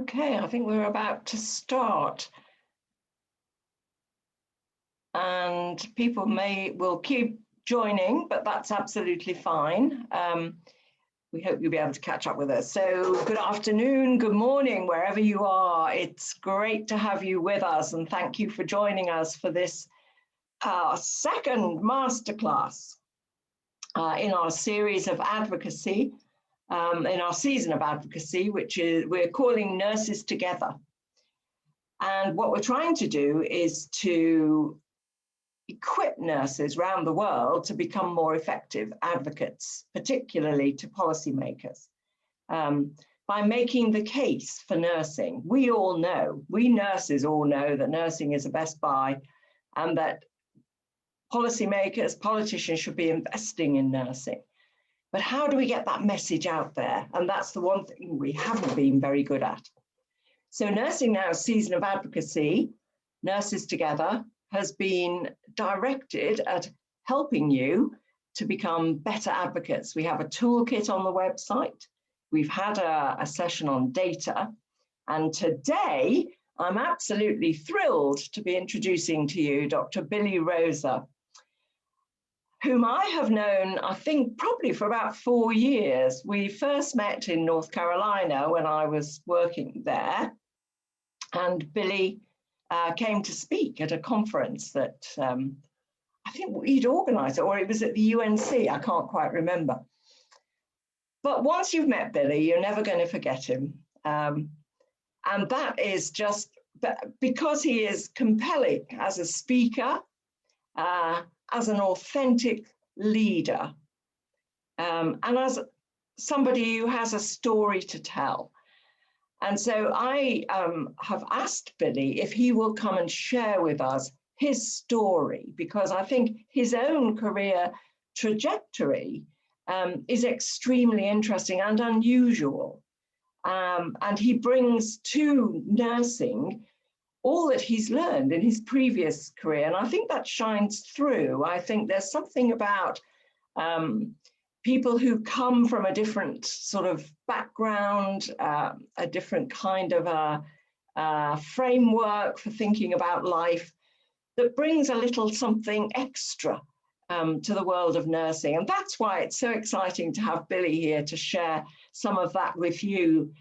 Okay, I think we're about to start. And people will keep joining, but that's absolutely fine. We hope you'll be able to catch up with us. So good afternoon, good morning, wherever you are. It's great to have you with us, and thank you for joining us for this second masterclass in our series of advocacy, in our season of advocacy, which we're calling Nurses Together. And what we're trying to do is to equip nurses around the world to become more effective advocates, particularly to policymakers, by making the case for nursing. We nurses all know that nursing is a best buy, and that policymakers, politicians should be investing in nursing. But how do we get that message out there? And that's the one thing we haven't been very good at. So Nursing Now Season of Advocacy, Nurses Together, has been directed at helping you to become better advocates. We have a toolkit on the website. We've had a session on data. And today, I'm absolutely thrilled to be introducing to you Dr. Billy Rosa, whom I have known, I think, probably for about 4 years. We first met in North Carolina when I was working there. And Billy came to speak at a conference that I think he'd organized, or it was at the UNC, I can't quite remember. But once you've met Billy, you're never going to forget him. And that is just because he is compelling as a speaker, as an authentic leader, and as somebody who has a story to tell. And so I have asked Billy if he will come and share with us his story, because I think his own career trajectory is extremely interesting and unusual. And he brings to nursing all that he's learned in his previous career. And I think that shines through. I think there's something about people who come from a different sort of background, a different kind of a framework for thinking about life, that brings a little something extra to the world of nursing. And that's why it's so exciting to have Billy here to share some of that with you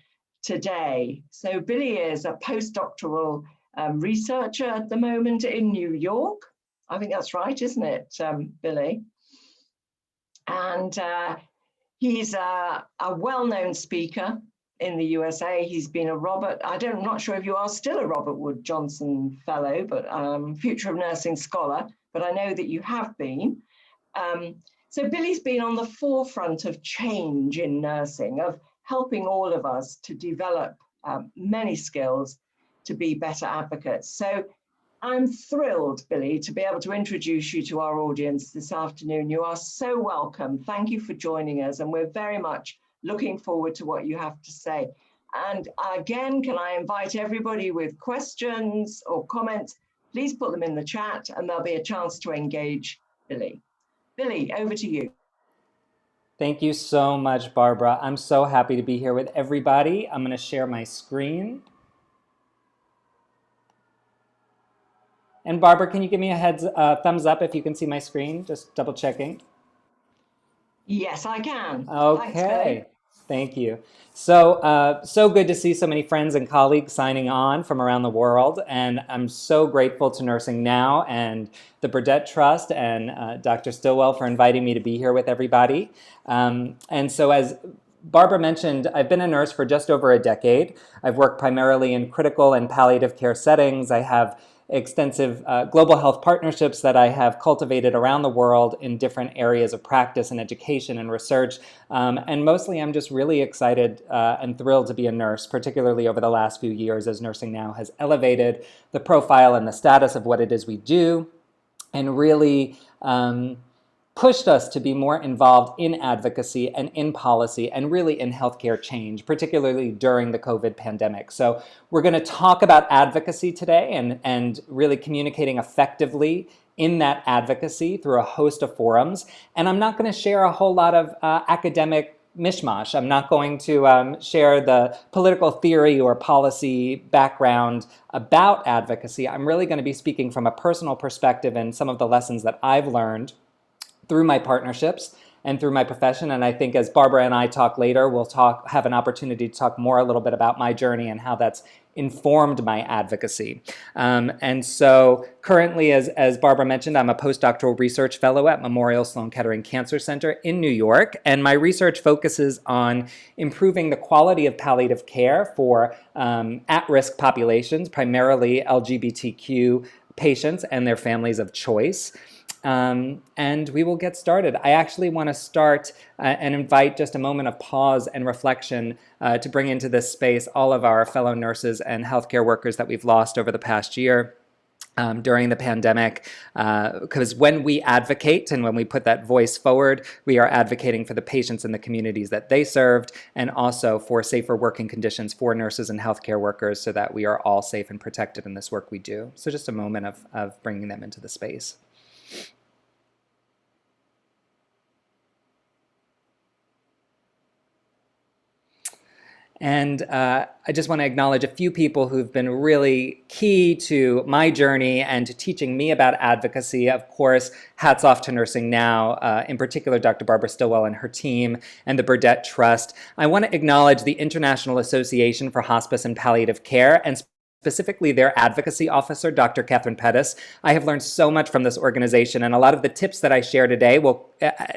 today. So Billy is a postdoctoral researcher at the moment in New York. I think that's right, isn't it, Billy? And he's a well-known speaker in the USA. He's been a I'm not sure if you are still a Robert Wood Johnson Fellow, but Future of Nursing Scholar, but I know that you have been. So Billy's been on the forefront of change in nursing, of helping all of us to develop many skills to be better advocates. So I'm thrilled, Billy, to be able to introduce you to our audience this afternoon. You are so welcome. Thank you for joining us, and we're very much looking forward to what you have to say. And again, can I invite everybody with questions or comments, please put them in the chat and there'll be a chance to engage Billy. Billy, over to you. Thank you so much, Barbara. I'm so happy to be here with everybody. I'm going to share my screen. And Barbara, can you give me a thumbs up if you can see my screen? Just double checking. Yes, I can. Okay. Thank you. So, so good to see so many friends and colleagues signing on from around the world. And I'm so grateful to Nursing Now and the Burdett Trust and Dr. Stillwell for inviting me to be here with everybody. And so as Barbara mentioned, I've been a nurse for just over a decade. I've worked primarily in critical and palliative care settings. I have extensive global health partnerships that I have cultivated around the world in different areas of practice and education and research. And mostly I'm just really excited and thrilled to be a nurse, particularly over the last few years as Nursing Now has elevated the profile and the status of what it is we do, and really pushed us to be more involved in advocacy and in policy and really in healthcare change, particularly during the COVID pandemic. So we're going to talk about advocacy today and really communicating effectively in that advocacy through a host of forums. And I'm not going to share a whole lot of academic mishmash. I'm not going to share the political theory or policy background about advocacy. I'm really going to be speaking from a personal perspective and some of the lessons that I've learned through my partnerships and through my profession. And I think as Barbara and I talk later, we'll have an opportunity to talk more a little bit about my journey and how that's informed my advocacy. And so currently, as Barbara mentioned, I'm a postdoctoral research fellow at Memorial Sloan Kettering Cancer Center in New York. And my research focuses on improving the quality of palliative care for at-risk populations, primarily LGBTQ patients and their families of choice. And we will get started. I actually want to start and invite just a moment of pause and reflection to bring into this space all of our fellow nurses and healthcare workers that we've lost over the past year during the pandemic. Because when we advocate and when we put that voice forward, we are advocating for the patients and the communities that they served, and also for safer working conditions for nurses and healthcare workers so that we are all safe and protected in this work we do. So just a moment of bringing them into the space. And I just want to acknowledge a few people who've been really key to my journey and to teaching me about advocacy. Of course, hats off to Nursing Now, in particular, Dr. Barbara Stillwell and her team, and the Burdett Trust. I want to acknowledge the International Association for Hospice and Palliative Care, and specifically their advocacy officer, Dr. Catherine Pettis. I have learned so much from this organization, and a lot of the tips that I share today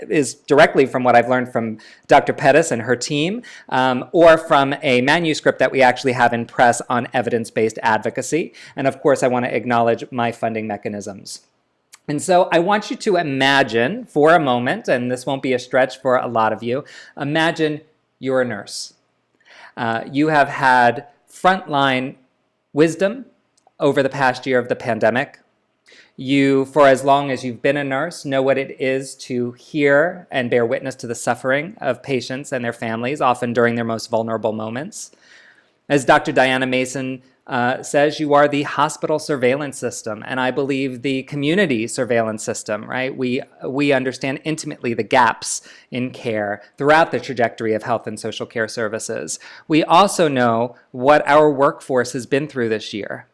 is directly from what I've learned from Dr. Pettis and her team, or from a manuscript that we actually have in press on evidence-based advocacy. And of course, I want to acknowledge my funding mechanisms. And so I want you to imagine for a moment, and this won't be a stretch for a lot of you, imagine you're a nurse. You have had frontline wisdom over the past year of the pandemic. You, for as long as you've been a nurse, know what it is to hear and bear witness to the suffering of patients and their families, often during their most vulnerable moments. As Dr. Diana Mason says, you are the hospital surveillance system, and I believe the community surveillance system, right? We understand intimately the gaps in care throughout the trajectory of health and social care services. We also know what our workforce has been through this year.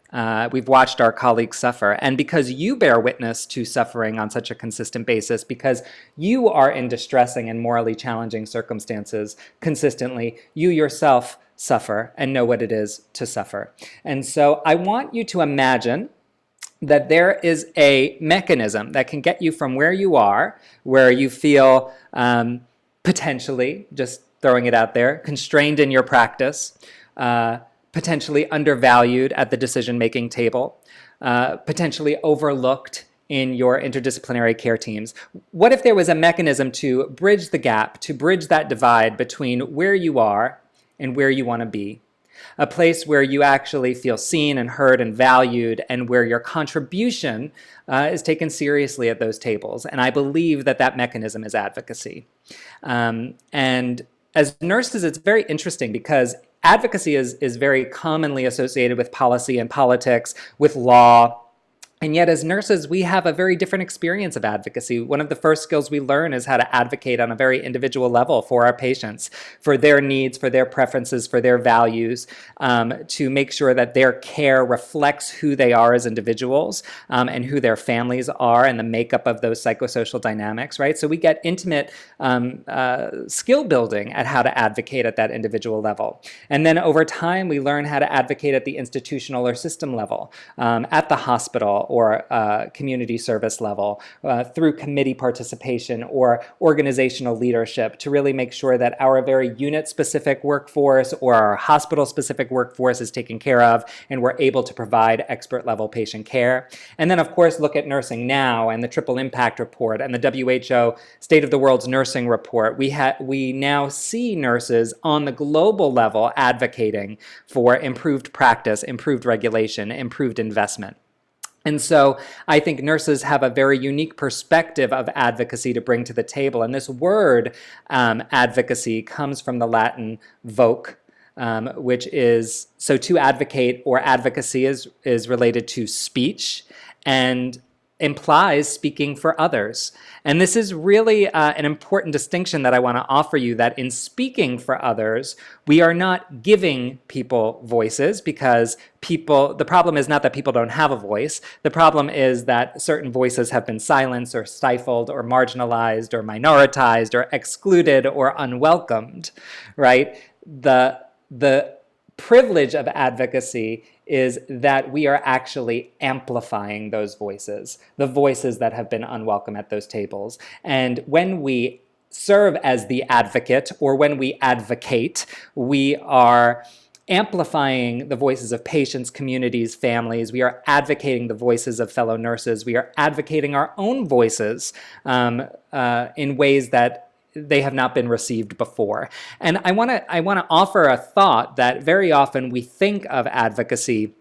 We've watched our colleagues suffer. And because you bear witness to suffering on such a consistent basis, because you are in distressing and morally challenging circumstances consistently, you yourself suffer and know what it is to suffer. And so I want you to imagine that there is a mechanism that can get you from where you are, where you feel potentially, just throwing it out there, constrained in your practice, potentially undervalued at the decision-making table, potentially overlooked in your interdisciplinary care teams. What if there was a mechanism to bridge the gap, to bridge that divide between where you are and where you want to be? A place where you actually feel seen and heard and valued, and where your contribution is taken seriously at those tables. And I believe that that mechanism is advocacy. And as nurses, it's very interesting because advocacy is very commonly associated with policy and politics, with law. And yet as nurses, we have a very different experience of advocacy. One of the first skills we learn is how to advocate on a very individual level for our patients, for their needs, for their preferences, for their values, to make sure that their care reflects who they are as individuals and who their families are and the makeup of those psychosocial dynamics, right? So we get intimate skill building at how to advocate at that individual level. And then over time, we learn how to advocate at the institutional or system level, at the hospital, or community service level, through committee participation or organizational leadership, to really make sure that our very unit-specific workforce or our hospital-specific workforce is taken care of and we're able to provide expert-level patient care. And then, of course, look at Nursing Now and the Triple Impact Report and the WHO State of the World's Nursing Report. We now see nurses on the global level advocating for improved practice, improved regulation, improved investment. And so I think nurses have a very unique perspective of advocacy to bring to the table. And this word, advocacy, comes from the Latin voc, which is, so to advocate or advocacy is related to speech. And implies speaking for others. And this is really an important distinction that I want to offer you, that in speaking for others, we are not giving people voices, because the problem is not that people don't have a voice. The problem is that certain voices have been silenced or stifled or marginalized or minoritized or excluded or unwelcomed, right? The privilege of advocacy is that we are actually amplifying those voices, the voices that have been unwelcome at those tables. And when we serve as the advocate, or when we advocate, we are amplifying the voices of patients, communities, families. We are advocating the voices of fellow nurses. We are advocating our own voices in ways that they have not been received before. And I want to offer a thought that very often we think of advocacy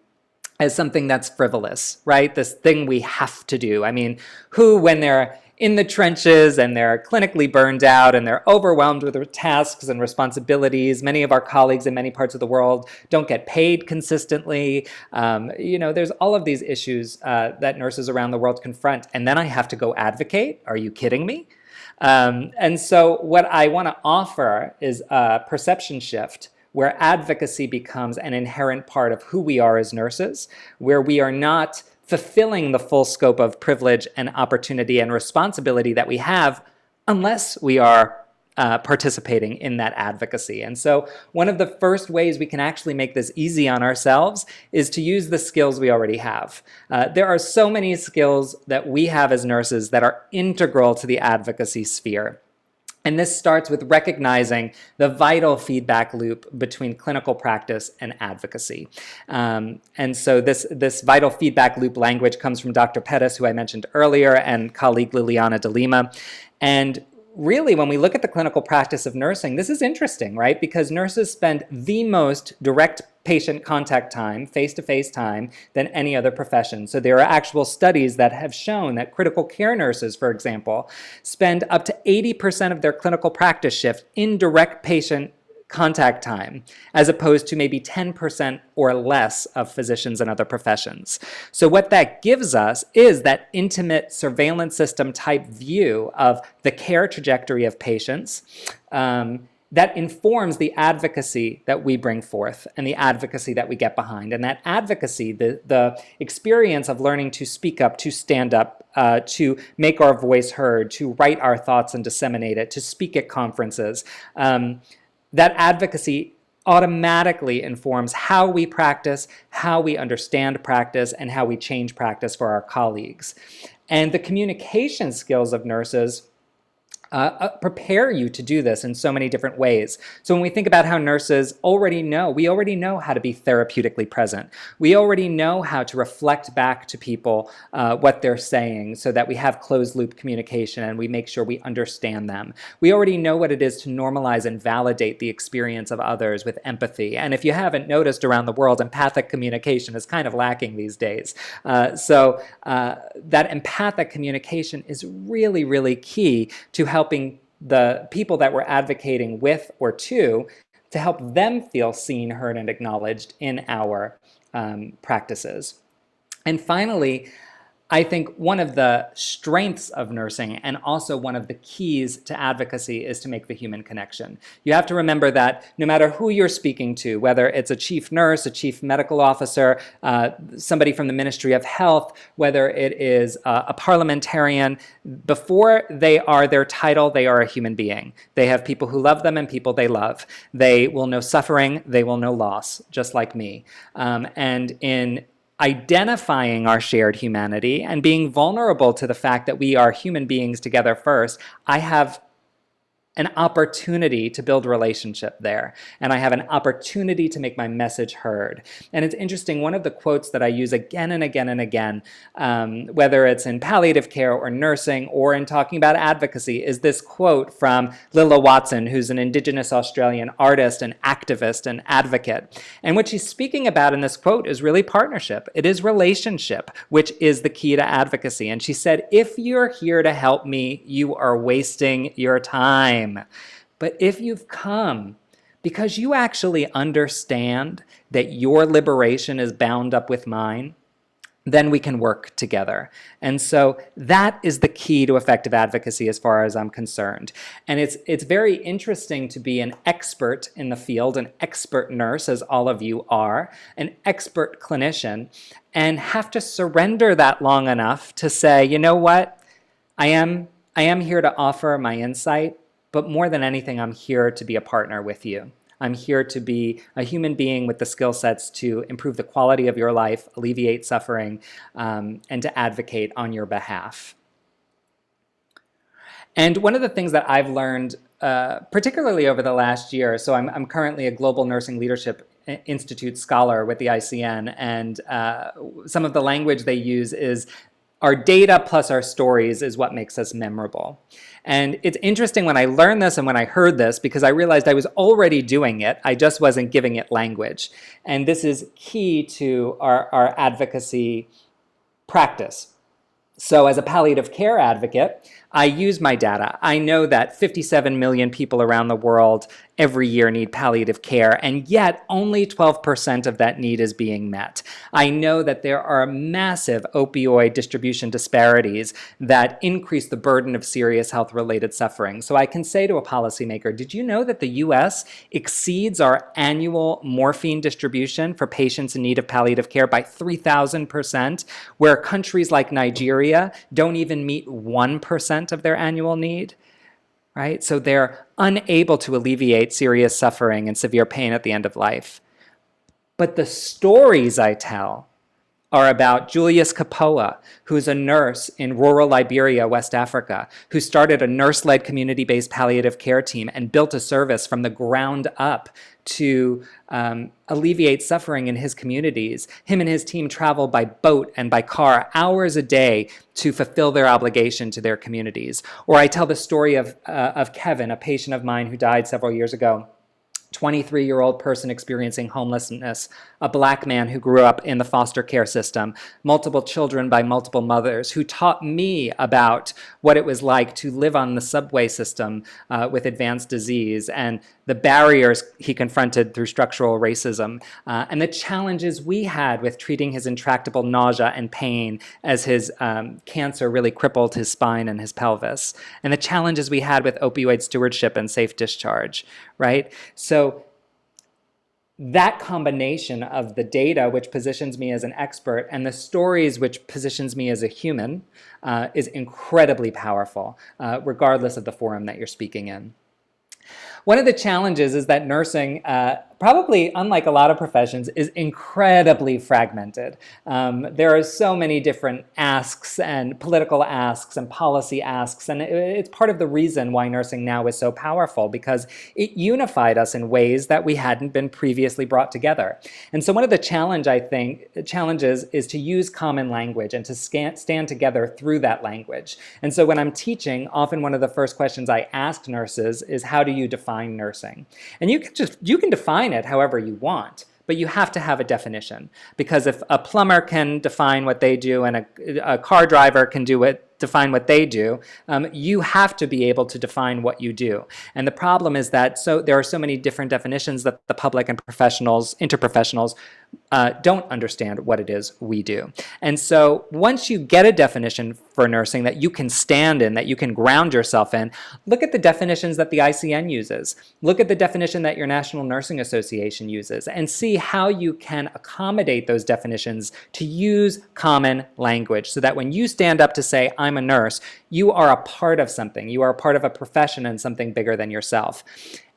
as something that's frivolous, right? This thing we have to do. I mean, who, when they're in the trenches and they're clinically burned out and they're overwhelmed with their tasks and responsibilities, many of our colleagues in many parts of the world don't get paid consistently. There's all of these issues that nurses around the world confront. And then I have to go advocate? Are you kidding me? And so what I want to offer is a perception shift where advocacy becomes an inherent part of who we are as nurses, where we are not fulfilling the full scope of privilege and opportunity and responsibility that we have unless we are participating in that advocacy. And so one of the first ways we can actually make this easy on ourselves is to use the skills we already have. There are so many skills that we have as nurses that are integral to the advocacy sphere. And this starts with recognizing the vital feedback loop between clinical practice and advocacy. And so this vital feedback loop language comes from Dr. Pettis, who I mentioned earlier, and colleague Liliana de Lima. And really, when we look at the clinical practice of nursing, this is interesting, right? Because nurses spend the most direct patient contact time, face-to-face time, than any other profession. So there are actual studies that have shown that critical care nurses, for example, spend up to 80% of their clinical practice shift in direct patient contact time, as opposed to maybe 10% or less of physicians and other professions. So what that gives us is that intimate surveillance system type view of the care trajectory of patients that informs the advocacy that we bring forth and the advocacy that we get behind. And that advocacy, the experience of learning to speak up, to stand up, to make our voice heard, to write our thoughts and disseminate it, to speak at conferences, that advocacy automatically informs how we practice, how we understand practice, and how we change practice for our colleagues. And the communication skills of nurses prepare you to do this in so many different ways. So when we think about how nurses already know, we already know how to be therapeutically present. We already know how to reflect back to people what they're saying so that we have closed loop communication and we make sure we understand them. We already know what it is to normalize and validate the experience of others with empathy. And if you haven't noticed around the world, empathic communication is kind of lacking these days. So that empathic communication is really, really key to helping the people that we're advocating with or to help them feel seen, heard, and acknowledged in our practices. And finally, I think one of the strengths of nursing and also one of the keys to advocacy is to make the human connection. You have to remember that no matter who you're speaking to, whether it's a chief nurse, a chief medical officer, somebody from the Ministry of Health, whether it is a parliamentarian, before they are their title, they are a human being. They have people who love them and people they love. They will know suffering, they will know loss, just like me. And in identifying our shared humanity and being vulnerable to the fact that we are human beings together first, I have an opportunity to build relationship there. And I have an opportunity to make my message heard. And it's interesting, one of the quotes that I use again and again and again, whether it's in palliative care or nursing or in talking about advocacy, is this quote from Lilla Watson, who's an Indigenous Australian artist and activist and advocate. And what she's speaking about in this quote is really partnership. It is relationship, which is the key to advocacy. And she said, if you're here to help me, you are wasting your time. But if you've come because you actually understand that your liberation is bound up with mine, then we can work together. And so that is the key to effective advocacy as far as I'm concerned. And it's very interesting to be an expert in the field, an expert nurse, as all of you are, an expert clinician, and have to surrender that long enough to say, you know what, I am here to offer my insight, but more than anything, I'm here to be a partner with you. I'm here to be a human being with the skill sets to improve the quality of your life, alleviate suffering, and to advocate on your behalf. And one of the things that I've learned, particularly over the last year, so I'm currently a Global Nursing Leadership Institute scholar with the ICN, and some of the language they use is our data plus our stories is what makes us memorable. And it's interesting when I learned this and when I heard this, because I realized I was already doing it, I just wasn't giving it language. And this is key to our advocacy practice. So as a palliative care advocate, I use my data. I know that 57 million people around the world every year need palliative care, and yet only 12% of that need is being met. I know that there are massive opioid distribution disparities that increase the burden of serious health-related suffering. So I can say to a policymaker, did you know that the US exceeds our annual morphine distribution for patients in need of palliative care by 3,000%, where countries like Nigeria don't even meet 1% of their annual need? Right? So they're unable to alleviate serious suffering and severe pain at the end of life. But the stories I tell are about Julius Kapoa, who's a nurse in rural Liberia, West Africa, who started a nurse-led community-based palliative care team and built a service from the ground up to alleviate suffering in his communities. Him and his team travel by boat and by car hours a day to fulfill their obligation to their communities. Or I tell the story of Kevin, a patient of mine who died several years ago. 23-year-old person experiencing homelessness, a Black man who grew up in the foster care system, multiple children by multiple mothers, who taught me about what it was like to live on the subway system with advanced disease and the barriers he confronted through structural racism, and the challenges we had with treating his intractable nausea and pain as his cancer really crippled his spine and his pelvis, and the challenges we had with opioid stewardship and safe discharge, right? So that combination of the data, which positions me as an expert, and the stories, which positions me as a human, is incredibly powerful, regardless of the forum that you're speaking in. One of the challenges is that nursing, probably unlike a lot of professions, is incredibly fragmented. There are so many different asks and political asks and policy asks, and it's part of the reason why nursing now is so powerful, because it unified us in ways that we hadn't been previously brought together. And so one of the challenges is to use common language and to stand together through that language. And so when I'm teaching, often one of the first questions I ask nurses is, how do you define nursing? And you can define it however you want, but you have to have a definition, because if a plumber can define what they do and a car driver can define what they do, you have to be able to define what you do. And the problem is that there are so many different definitions that the public and interprofessionals don't understand what it is we do. And so once you get a definition for nursing that you can stand in, that you can ground yourself in, look at the definitions that the ICN uses. Look at the definition that your National Nursing Association uses, and see how you can accommodate those definitions to use common language, so that when you stand up to say, I'm a nurse, you are a part of something. You are a part of a profession and something bigger than yourself.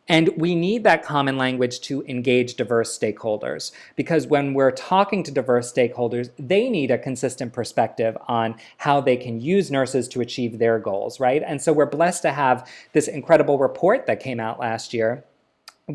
And we need that common language to engage diverse stakeholders, because when we're talking to diverse stakeholders, they need a consistent perspective on how they can use nurses to achieve their goals, right? And so we're blessed to have this incredible report that came out last year,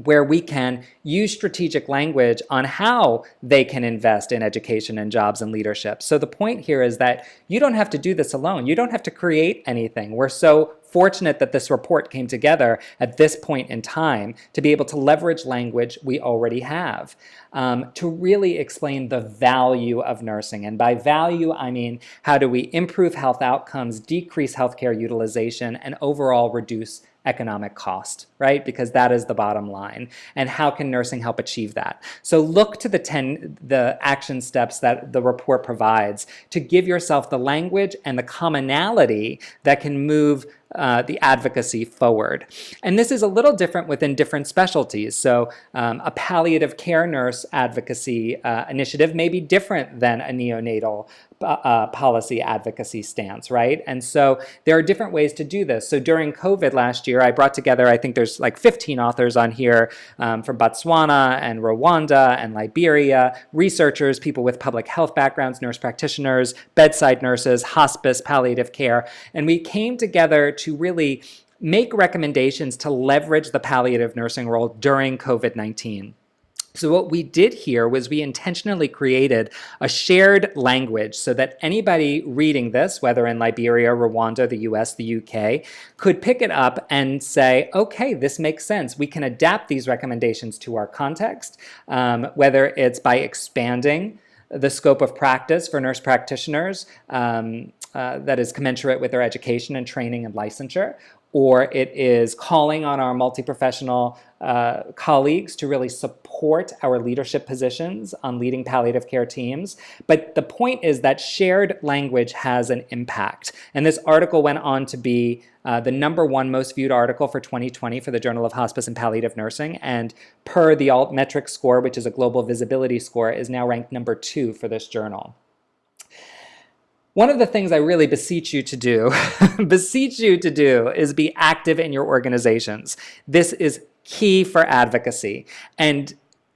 where we can use strategic language on how they can invest in education and jobs and leadership. So the point here is that you don't have to do this alone. You don't have to create anything. We're so fortunate that this report came together at this point in time to be able to leverage language we already have to really explain the value of nursing. And by value, I mean, how do we improve health outcomes, decrease healthcare utilization, and overall reduce economic cost, right? Because that is the bottom line. And how can nursing help achieve that? So look to the action steps that the report provides to give yourself the language and the commonality that can move the advocacy forward. And this is a little different within different specialties. So a palliative care nurse advocacy initiative may be different than a neonatal policy advocacy stance, right? And so there are different ways to do this. So during COVID last year, I brought together, I think there's like 15 authors on here from Botswana and Rwanda and Liberia, researchers, people with public health backgrounds, nurse practitioners, bedside nurses, hospice, palliative care. And we came together to really make recommendations to leverage the palliative nursing role during COVID-19. So what we did here was we intentionally created a shared language so that anybody reading this, whether in Liberia, Rwanda, the US, the UK, could pick it up and say, okay, this makes sense. We can adapt these recommendations to our context, whether it's by expanding the scope of practice for nurse practitioners that is commensurate with their education and training and licensure, or it is calling on our multi-professional colleagues to really support our leadership positions on leading palliative care teams. But the point is that shared language has an impact. And this article went on to be the #1 most viewed article for 2020 for the Journal of Hospice and Palliative Nursing. And per the Altmetric score, which is a global visibility score, is now ranked #2 for this journal. One of the things I really beseech you to do, is be active in your organizations. This is key for advocacy. And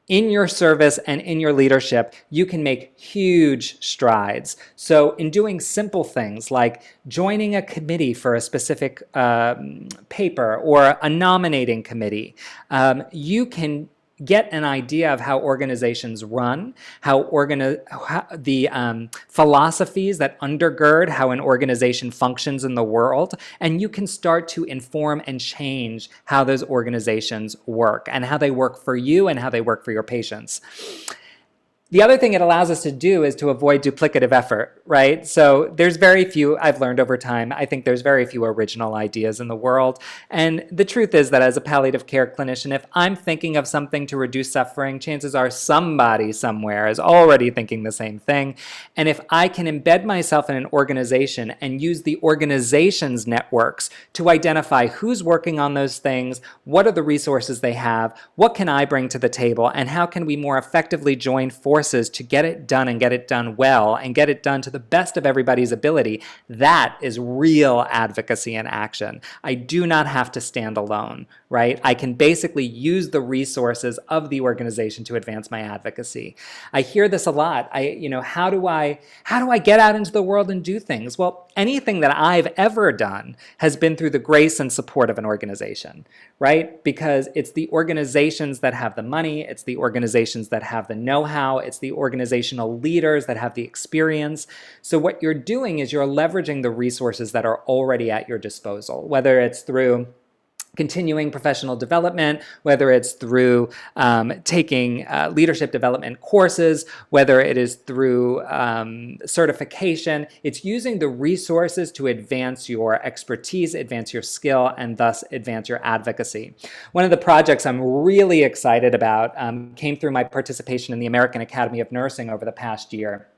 in your service and in your leadership, you can make huge strides. So in doing simple things like joining a committee for a specific paper or a nominating committee, you can get an idea of how organizations run, how the philosophies that undergird how an organization functions in the world, and you can start to inform and change how those organizations work and how they work for you and how they work for your patients. The other thing it allows us to do is to avoid duplicative effort, right? So there's very few, I've learned over time, I think there's very few original ideas in the world. And the truth is that as a palliative care clinician, if I'm thinking of something to reduce suffering, chances are somebody somewhere is already thinking the same thing. And if I can embed myself in an organization and use the organization's networks to identify who's working on those things, what are the resources they have, what can I bring to the table, and how can we more effectively join forces to get it done and get it done well and get it done to the best of everybody's ability, that is real advocacy in action. I do not have to stand alone, right? I can basically use the resources of the organization to advance my advocacy. I hear this a lot. How do I get out into the world and do things? Well, anything that I've ever done has been through the grace and support of an organization, right? Because it's the organizations that have the money, it's the organizations that have the know-how, it's the organizational leaders that have the experience. So what you're doing is you're leveraging the resources that are already at your disposal, whether it's through continuing professional development, whether it's through taking leadership development courses, whether it is through certification. It's using the resources to advance your expertise, advance your skill, and thus advance your advocacy. One of the projects I'm really excited about came through my participation in the American Academy of Nursing over the past year.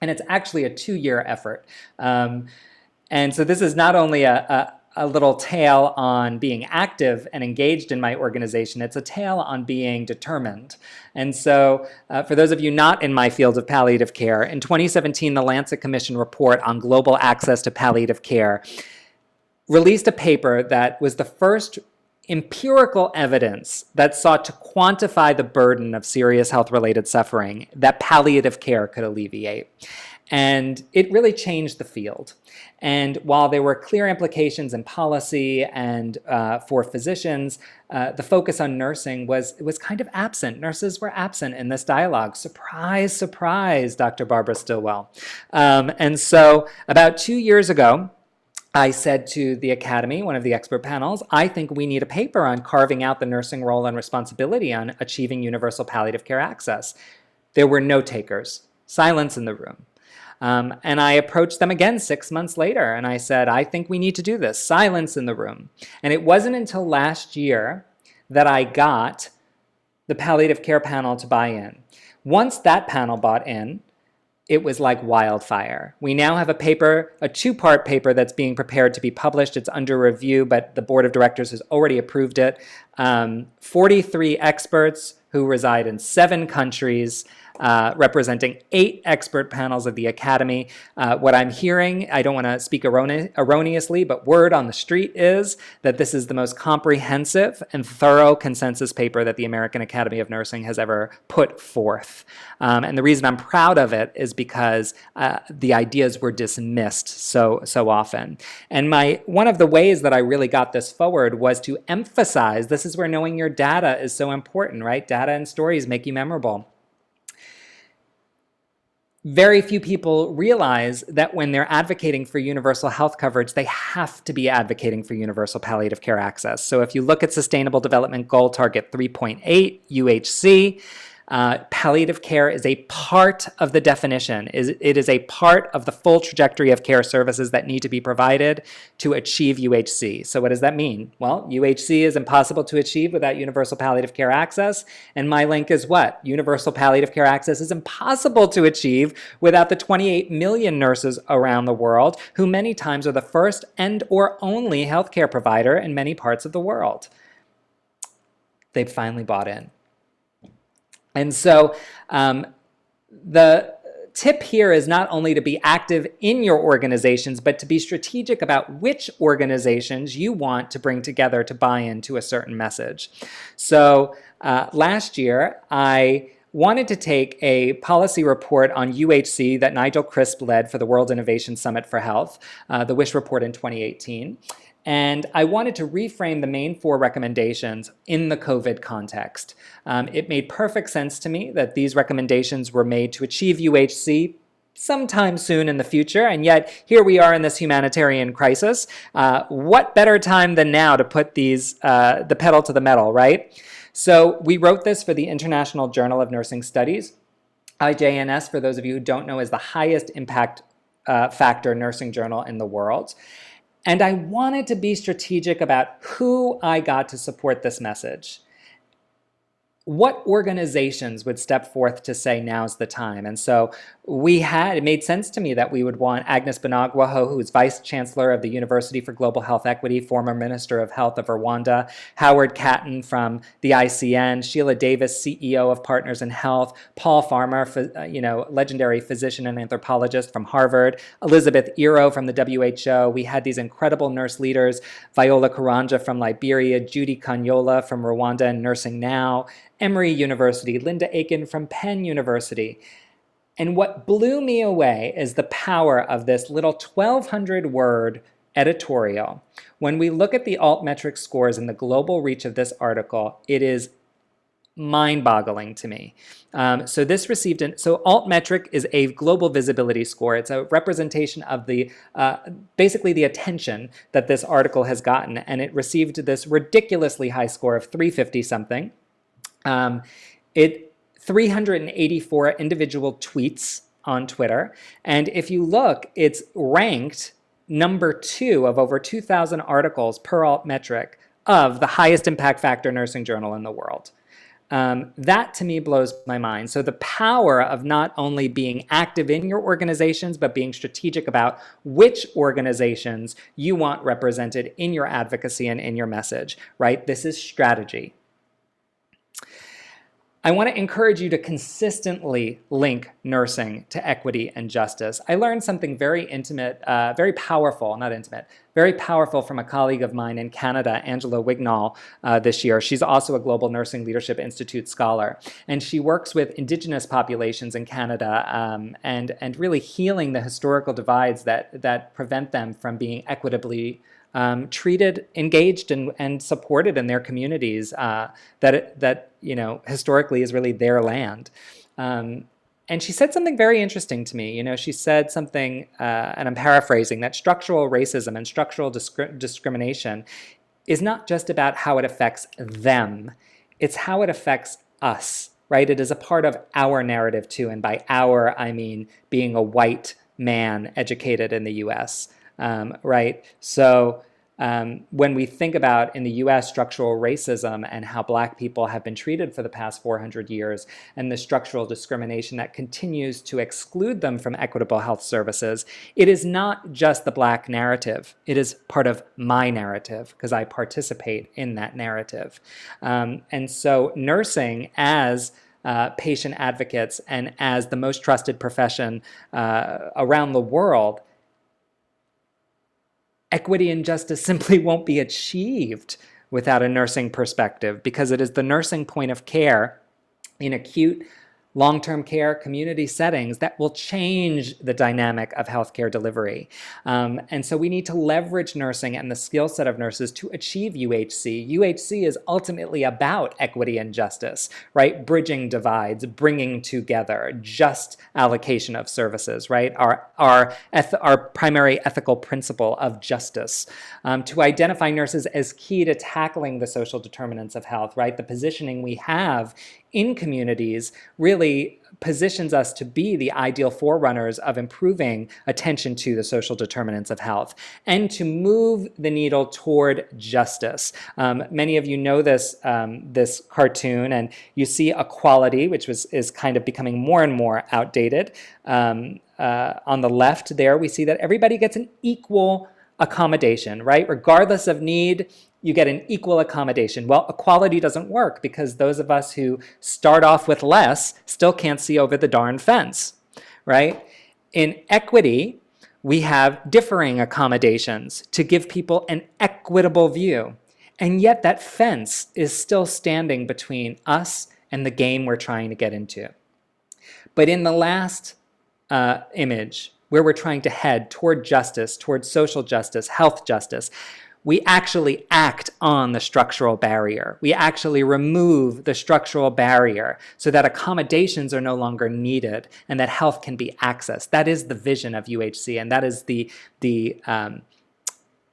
And it's actually a 2-year effort. And so this is not only a little tale on being active and engaged in my organization. It's a tale on being determined. And so for those of you not in my field of palliative care, in 2017, the Lancet Commission report on global access to palliative care released a paper that was the first empirical evidence that sought to quantify the burden of serious health-related suffering that palliative care could alleviate. And it really changed the field. And while there were clear implications in policy and for physicians, the focus on nursing was kind of absent. Nurses were absent in this dialogue. Surprise, surprise, Dr. Barbara Stillwell. And so about 2 years ago, I said to the Academy, one of the expert panels, I think we need a paper on carving out the nursing role and responsibility on achieving universal palliative care access. There were no takers, silence in the room. And I approached them again 6 months later, and I said, I think we need to do this. Silence in the room. And it wasn't until last year that I got the palliative care panel to buy in. Once that panel bought in, it was like wildfire. We now have a paper, a 2-part paper that's being prepared to be published. It's under review, but the board of directors has already approved it. 43 experts who reside in 7 countries, representing 8 expert panels of the Academy. What I'm hearing, I don't want to speak erroneously, but word on the street is that this is the most comprehensive and thorough consensus paper that the American Academy of Nursing has ever put forth. And the reason I'm proud of it is because the ideas were dismissed so often. And one of the ways that I really got this forward was to emphasize, this is where knowing your data is so important, right? Data and stories make you memorable. Very few people realize that when they're advocating for universal health coverage, they have to be advocating for universal palliative care access. So if you look at Sustainable Development Goal Target 3.8, UHC, palliative care is a part of the definition. It is a part of the full trajectory of care services that need to be provided to achieve UHC. So what does that mean? Well, UHC is impossible to achieve without universal palliative care access. And my link is what? Universal palliative care access is impossible to achieve without the 28 million nurses around the world who many times are the first and or only healthcare provider in many parts of the world. They've finally bought in. And so the tip here is not only to be active in your organizations, but to be strategic about which organizations you want to bring together to buy into a certain message. So last year, I wanted to take a policy report on UHC that Nigel Crisp led for the World Innovation Summit for Health, the WISH report in 2018. And I wanted to reframe the main 4 recommendations in the COVID context. It made perfect sense to me that these recommendations were made to achieve UHC sometime soon in the future, and yet here we are in this humanitarian crisis. What better time than now to put the pedal to the metal, right? So we wrote this for the International Journal of Nursing Studies. IJNS, for those of you who don't know, is the highest impact factor nursing journal in the world. And I wanted to be strategic about who I got to support this message. What organizations would step forth to say now's the time? And so it made sense to me that we would want Agnes Binagwaho, who is Vice Chancellor of the University for Global Health Equity, former Minister of Health of Rwanda, Howard Catton from the ICN, Sheila Davis, CEO of Partners in Health, Paul Farmer, legendary physician and anthropologist from Harvard, Elizabeth Iro from the WHO. We had these incredible nurse leaders, Viola Karanja from Liberia, Judy Kanyola from Rwanda and Nursing Now, Emory University, Linda Aiken from Penn University. And what blew me away is the power of this little 1,200-word editorial. When we look at the altmetric scores and the global reach of this article, it is mind-boggling to me. So altmetric is a global visibility score. It's a representation of basically the attention that this article has gotten, and it received this ridiculously high score of 350-something. 384 individual tweets on Twitter. And if you look, it's ranked number 2 of over 2,000 articles per altmetric of the highest impact factor nursing journal in the world. That to me blows my mind. So the power of not only being active in your organizations, but being strategic about which organizations you want represented in your advocacy and in your message, right? This is strategy. I want to encourage you to consistently link nursing to equity and justice. I learned something very very powerful from a colleague of mine in Canada, Angela Wignall, this year. She's also a Global Nursing Leadership Institute scholar, and she works with Indigenous populations in Canada and really healing the historical divides that prevent them from being equitably treated, engaged, and supported in their communities that historically is really their land. And she said something very interesting to me. She said something, and I'm paraphrasing, that structural racism and structural discrimination is not just about how it affects them, it's how it affects us, right? It is a part of our narrative too, and by our, I mean being a white man educated in the US, right? So when we think about in the US structural racism and how Black people have been treated for the past 400 years and the structural discrimination that continues to exclude them from equitable health services, it is not just the Black narrative. It is part of my narrative because I participate in that narrative. And so nursing as patient advocates and as the most trusted profession around the world, equity and justice simply won't be achieved without a nursing perspective, because it is the nursing point of care in acute, long-term care community settings that will change the dynamic of healthcare delivery. And so we need to leverage nursing and the skill set of nurses to achieve UHC. UHC is ultimately about equity and justice, right? Bridging divides, bringing together, just allocation of services, right? Our primary ethical principle of justice. To identify nurses as key to tackling the social determinants of health, right? The positioning we have in communities really positions us to be the ideal forerunners of improving attention to the social determinants of health and to move the needle toward justice. Many of you know this, this cartoon, and you see equality, which is kind of becoming more and more outdated. On the left there, we see that everybody gets an equal accommodation, right? Regardless of need, you get an equal accommodation. Well, equality doesn't work because those of us who start off with less still can't see over the darn fence, right? In equity, we have differing accommodations to give people an equitable view. And yet that fence is still standing between us and the game we're trying to get into. But in the last image, where we're trying to head toward justice, toward social justice, health justice, we actually act on the structural barrier. We actually remove the structural barrier so that accommodations are no longer needed and that health can be accessed. That is the vision of UHC, and that is the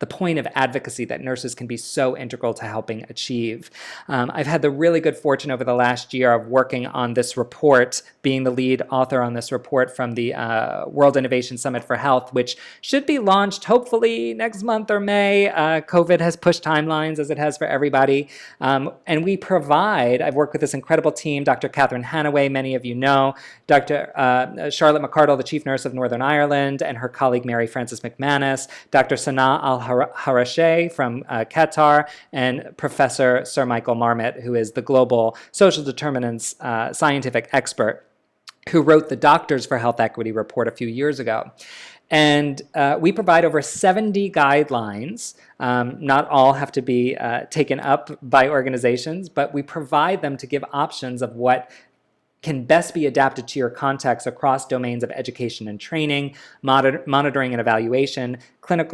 point of advocacy that nurses can be so integral to helping achieve. I've had the really good fortune over the last year of working on this report, being the lead author on this report from the World Innovation Summit for Health, which should be launched hopefully next month or May. COVID has pushed timelines, as it has for everybody. And we provide, I've worked with this incredible team, Dr. Catherine Hanaway, many of you know, Dr. Charlotte McCardle, the chief nurse of Northern Ireland, and her colleague Mary Frances McManus, Dr. Sana Al-Harashay from Qatar, and Professor Sir Michael Marmot, who is the global social determinants scientific expert, who wrote the Doctors for Health Equity report a few years ago. And we provide over 70 guidelines. Not all have to be taken up by organizations, but we provide them to give options of what can best be adapted to your context across domains of education and training, monitoring and evaluation,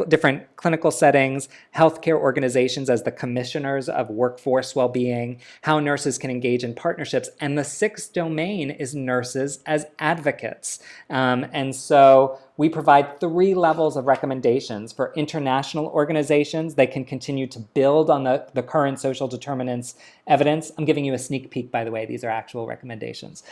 different clinical settings, healthcare organizations as the commissioners of workforce well-being, how nurses can engage in partnerships, and the sixth domain is nurses as advocates. And so we provide 3 levels of recommendations for international organizations. They can continue to build on the current social determinants evidence. I'm giving you a sneak peek, by the way. These are actual recommendations.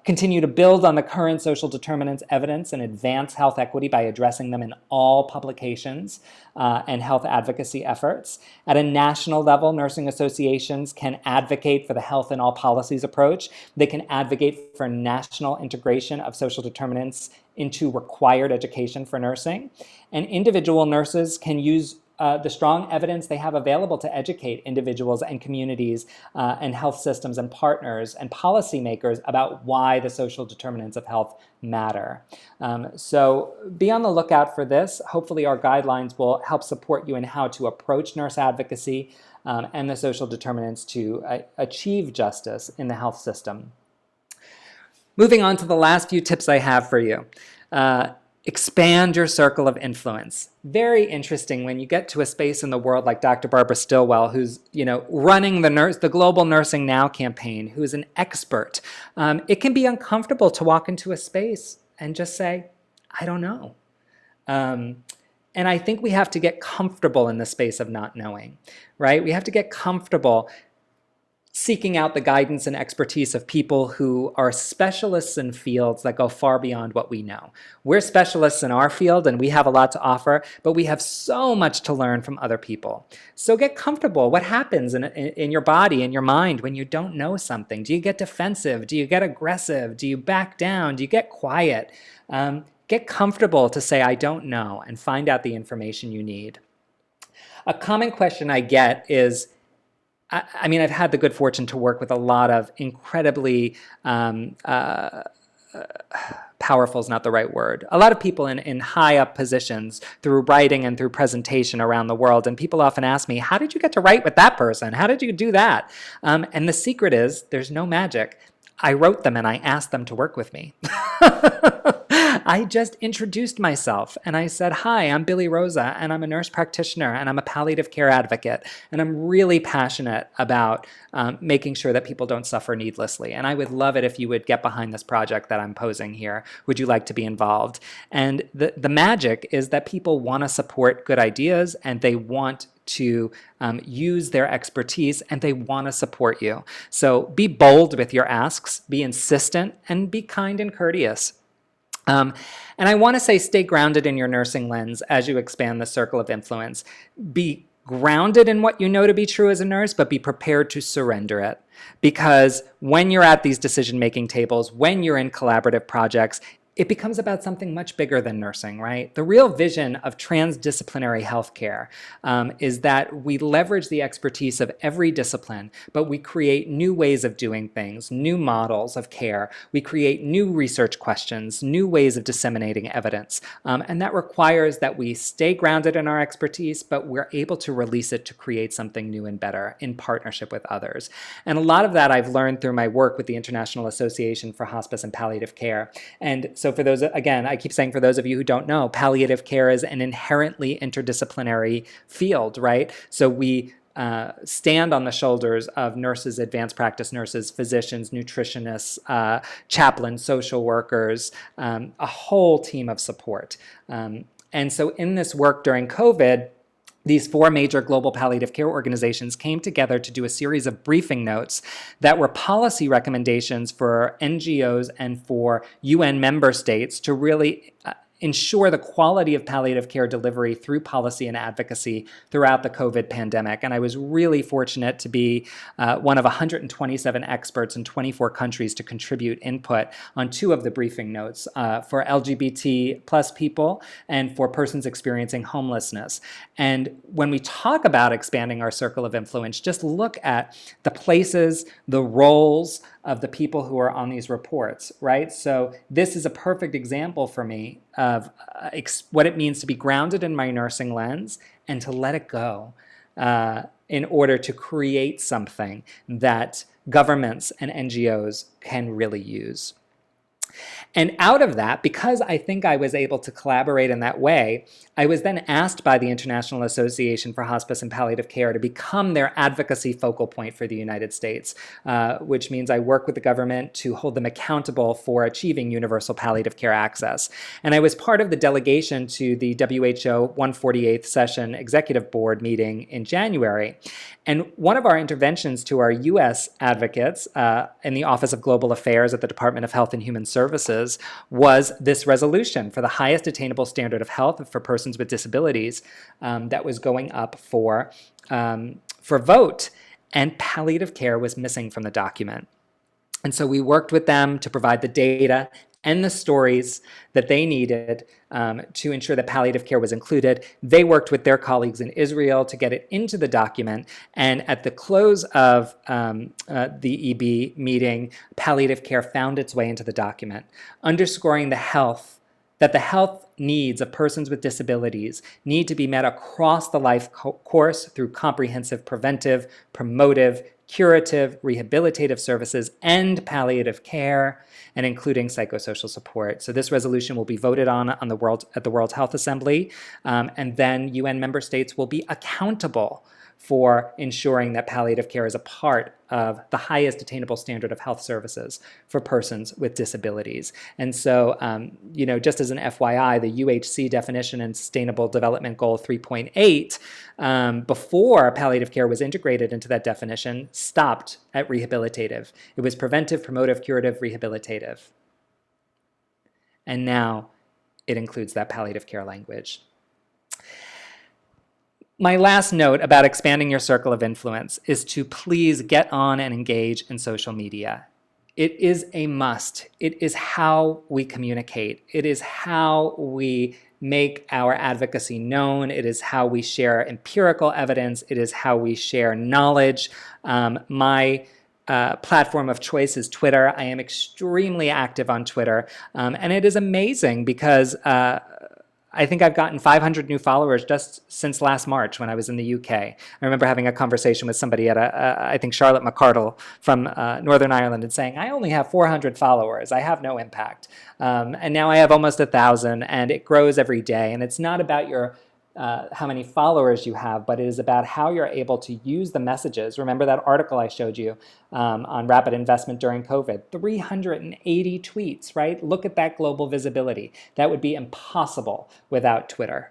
Continue to build on the current social determinants evidence and advance health equity by addressing them in all publications and health advocacy efforts. At a national level, nursing associations can advocate for the health in all policies approach. They can advocate for national integration of social determinants into required education for nursing. And individual nurses can use the strong evidence they have available to educate individuals and communities and health systems and partners and policymakers about why the social determinants of health matter. So be on the lookout for this. Hopefully our guidelines will help support you in how to approach nurse advocacy and the social determinants to achieve justice in the health system. Moving on to the last few tips I have for you. Expand your circle of influence. Very interesting when you get to a space in the world like Dr. Barbara Stillwell, who's running the Global Nursing Now campaign, who's an expert. It can be uncomfortable to walk into a space and just say, I don't know. And I think we have to get comfortable in the space of not knowing, right? We have to get comfortable. seeking out the guidance and expertise of people who are specialists in fields that go far beyond what we know. We're specialists in our field and we have a lot to offer, but we have so much to learn from other people. So get comfortable. What happens in your body, in your mind when you don't know something? Do you get defensive? Do you get aggressive? Do you back down? Do you get quiet? Get comfortable to say, I don't know, and find out the information you need. A common question I get is, I mean, I've had the good fortune to work with a lot of incredibly powerful is not the right word. A lot of people in high up positions through writing and through presentation around the world. And people often ask me, how did you get to write with that person? How did you do that? And the secret is there's no magic. I wrote them and I asked them to work with me. I just introduced myself and I said, hi, I'm Billy Rosa and I'm a nurse practitioner and I'm a palliative care advocate. And I'm really passionate about making sure that people don't suffer needlessly. And I would love it if you would get behind this project that I'm posing here. Would you like to be involved? And the magic is that people want to support good ideas and they want to use their expertise and they want to support you. So be bold with your asks, be insistent, and be kind and courteous. And I want to say stay grounded in your nursing lens as you expand the circle of influence. Be grounded in what you know to be true as a nurse, but be prepared to surrender it. Because when you're at these decision-making tables, when you're in collaborative projects, it becomes about something much bigger than nursing, right? The real vision of transdisciplinary healthcare is that we leverage the expertise of every discipline, but we create new ways of doing things, new models of care. We create new research questions, new ways of disseminating evidence. And that requires that we stay grounded in our expertise, but we're able to release it to create something new and better in partnership with others. And a lot of that I've learned through my work with the International Association for Hospice and Palliative Care. And so for those, again, I keep saying for those of you who don't know, palliative care is an inherently interdisciplinary field, right? So we stand on the shoulders of nurses, advanced practice nurses, physicians, nutritionists, chaplains, social workers, a whole team of support. And so in this work during COVID, these 4 major global palliative care organizations came together to do a series of briefing notes that were policy recommendations for NGOs and for UN member states to really ensure the quality of palliative care delivery through policy and advocacy throughout the COVID pandemic. And I was really fortunate to be one of 127 experts in 24 countries to contribute input on 2 of the briefing notes for LGBT plus people and for persons experiencing homelessness. And when we talk about expanding our circle of influence, just look at the places, the roles of the people who are on these reports, right? So this is a perfect example for me of what it means to be grounded in my nursing lens and to let it go in order to create something that governments and NGOs can really use. And out of that, because I think I was able to collaborate in that way, I was then asked by the International Association for Hospice and Palliative Care to become their advocacy focal point for the United States, which means I work with the government to hold them accountable for achieving universal palliative care access. And I was part of the delegation to the WHO 148th Session Executive Board meeting in January. And one of our interventions to our U.S. advocates in the Office of Global Affairs at the Department of Health and Human Services was this resolution for the highest attainable standard of health for persons with disabilities that was going up for vote. And palliative care was missing from the document. And so we worked with them to provide the data and the stories that they needed to ensure that palliative care was included. They worked with their colleagues in Israel to get it into the document. And at the close of the EB meeting, palliative care found its way into the document, underscoring the health needs of persons with disabilities need to be met across the life course through comprehensive preventive, promotive, curative, rehabilitative services, and palliative care, and including psychosocial support. So this resolution will be voted on at the World Health Assembly, and then UN member states will be accountable for ensuring that palliative care is a part of the highest attainable standard of health services for persons with disabilities. And so, just as an FYI, the UHC definition in Sustainable Development Goal 3.8, before palliative care was integrated into that definition, stopped at rehabilitative. It was preventive, promotive, curative, rehabilitative. And now it includes that palliative care language. My last note about expanding your circle of influence is to please get on and engage in social media. It is a must. It is how we communicate. It is how we make our advocacy known. It is how we share empirical evidence. It is how we share knowledge. My platform of choice is Twitter. I am extremely active on Twitter. And it is amazing because I think I've gotten 500 new followers just since last March when I was in the UK. I remember having a conversation with somebody at I think Charlotte McCardle from Northern Ireland, and saying, I only have 400 followers. I have no impact. And now I have almost 1,000, and it grows every day. And it's not about your how many followers you have, but it is about how you're able to use the messages. Remember that article I showed you on rapid investment during COVID? 380 tweets, right? Look at that global visibility. That would be impossible without Twitter,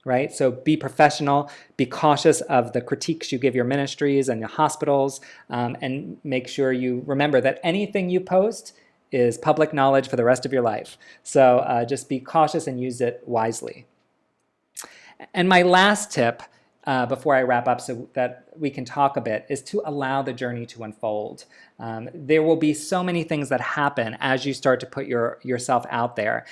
right? So be professional, be cautious of the critiques you give your ministries and your hospitals, and make sure you remember that anything you post is public knowledge for the rest of your life. So just be cautious and use it wisely. And my last tip, before I wrap up so that we can talk a bit, is to allow the journey to unfold. There will be so many things that happen as you start to put yourself out there.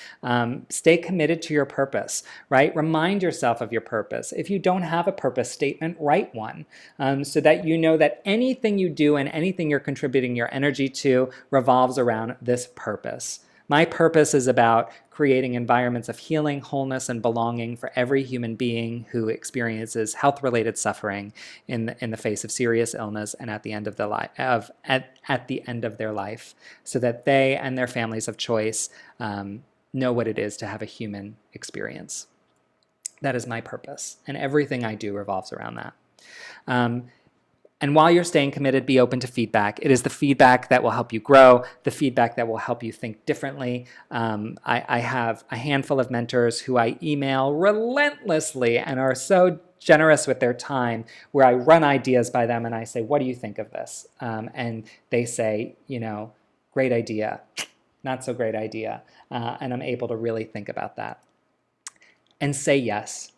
Stay committed to your purpose, right? Remind yourself of your purpose. If you don't have a purpose statement, write one, so that you know that anything you do and anything you're contributing your energy to revolves around this purpose. My purpose is about creating environments of healing, wholeness, and belonging for every human being who experiences health-related suffering in the face of serious illness and at the end of their life, at the end of their life, so that they and their families of choice know what it is to have a human experience. That is my purpose, and everything I do revolves around that. And while you're staying committed, be open to feedback. It is the feedback that will help you grow, the feedback that will help you think differently. I have a handful of mentors who I email relentlessly and are so generous with their time, where I run ideas by them and I say, what do you think of this? And they say, great idea, not so great idea. And I'm able to really think about that. And say yes.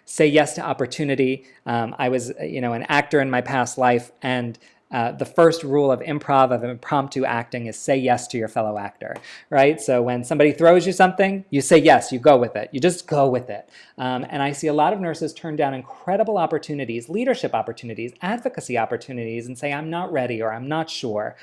Say yes to opportunity. I was, an actor in my past life, and the first rule of improv, of impromptu acting, is say yes to your fellow actor, right? So when somebody throws you something, you say yes, you go with it. You just go with it. And I see a lot of nurses turn down incredible opportunities, leadership opportunities, advocacy opportunities, and say, I'm not ready or I'm not sure.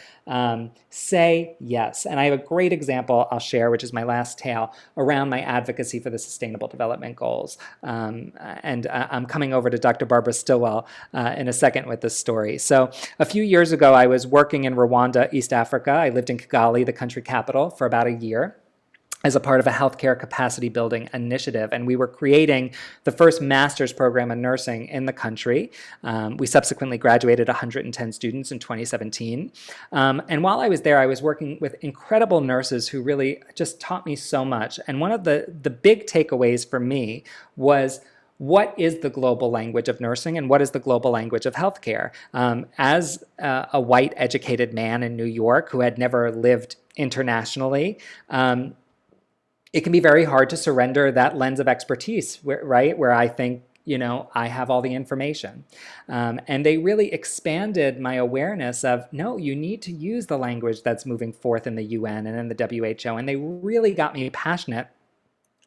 Say yes. And I have a great example I'll share, which is my last tale, around my advocacy for the Sustainable Development Goals. And I'm coming over to Dr. Barbara Stillwell in a second with this story. So a few years ago, I was working in Rwanda, East Africa. I lived in Kigali, the country capital, for about a year as a part of a healthcare capacity building initiative. And we were creating the first master's program in nursing in the country. We subsequently graduated 110 students in 2017. And while I was there, I was working with incredible nurses who really just taught me so much. And one of the big takeaways for me was, what is the global language of nursing and what is the global language of healthcare? As a white educated man in New York who had never lived internationally, it can be very hard to surrender that lens of expertise, right? Where I think, I have all the information. And they really expanded my awareness of, no, you need to use the language that's moving forth in the UN and in the WHO. And they really got me passionate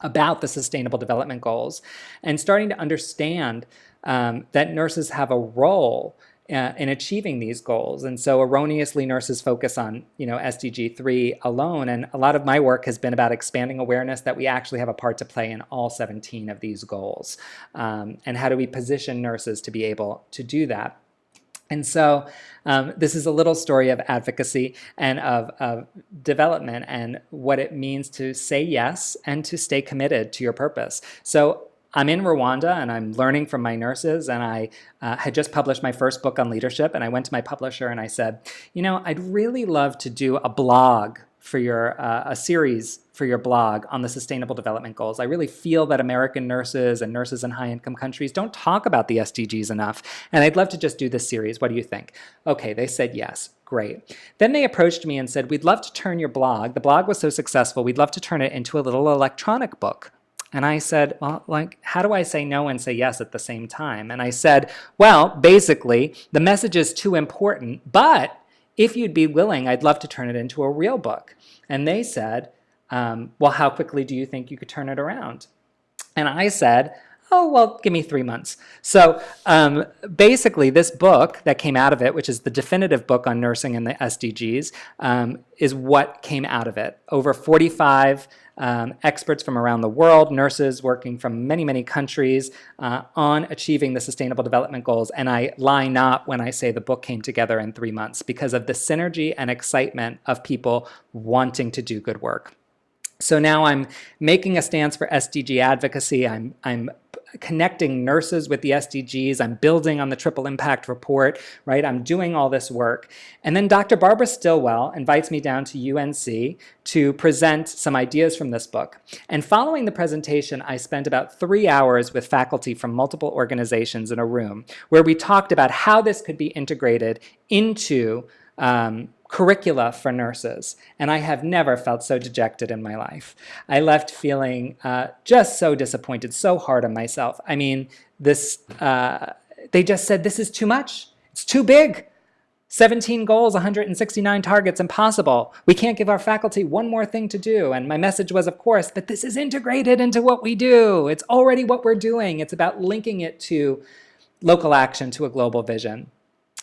about the Sustainable Development Goals and starting to understand that nurses have a role in achieving these goals. And so erroneously, nurses focus on, SDG 3 alone. And a lot of my work has been about expanding awareness that we actually have a part to play in all 17 of these goals. And how do we position nurses to be able to do that? And so this is a little story of advocacy and of development and what it means to say yes and to stay committed to your purpose. So I'm in Rwanda and I'm learning from my nurses, and I had just published my first book on leadership, and I went to my publisher and I said, I'd really love to do a blog for a series for your blog on the Sustainable Development Goals. I really feel that American nurses and nurses in high-income countries don't talk about the SDGs enough, and I'd love to just do this series. What do you think? Okay, they said yes. Great. Then they approached me and said, we'd love to turn your blog. The blog was so successful, we'd love to turn it into a little electronic book. And I said, well, how do I say no and say yes at the same time? And I said, well, basically, the message is too important, but if you'd be willing, I'd love to turn it into a real book. And they said, well, how quickly do you think you could turn it around? And I said, oh, well, give me 3 months. So basically, this book that came out of it, which is the definitive book on nursing and the SDGs, is what came out of it. Over 45 experts from around the world, nurses working from many, many countries on achieving the Sustainable Development Goals. And I lie not when I say the book came together in 3 months because of the synergy and excitement of people wanting to do good work. So now I'm making a stance for SDG advocacy. I'm connecting nurses with the SDGs. I'm building on the triple impact report, right? I'm doing all this work. And then Dr. Barbara Stillwell invites me down to UNC to present some ideas from this book. And following the presentation, I spent about 3 hours with faculty from multiple organizations in a room where we talked about how this could be integrated into curricula for nurses, and I have never felt so dejected in my life. I left feeling just so disappointed, so hard on myself. I mean, they just said, this is too much. It's too big. 17 goals, 169 targets, impossible. We can't give our faculty one more thing to do. And my message was, of course, that this is integrated into what we do. It's already what we're doing. It's about linking it to local action, to a global vision.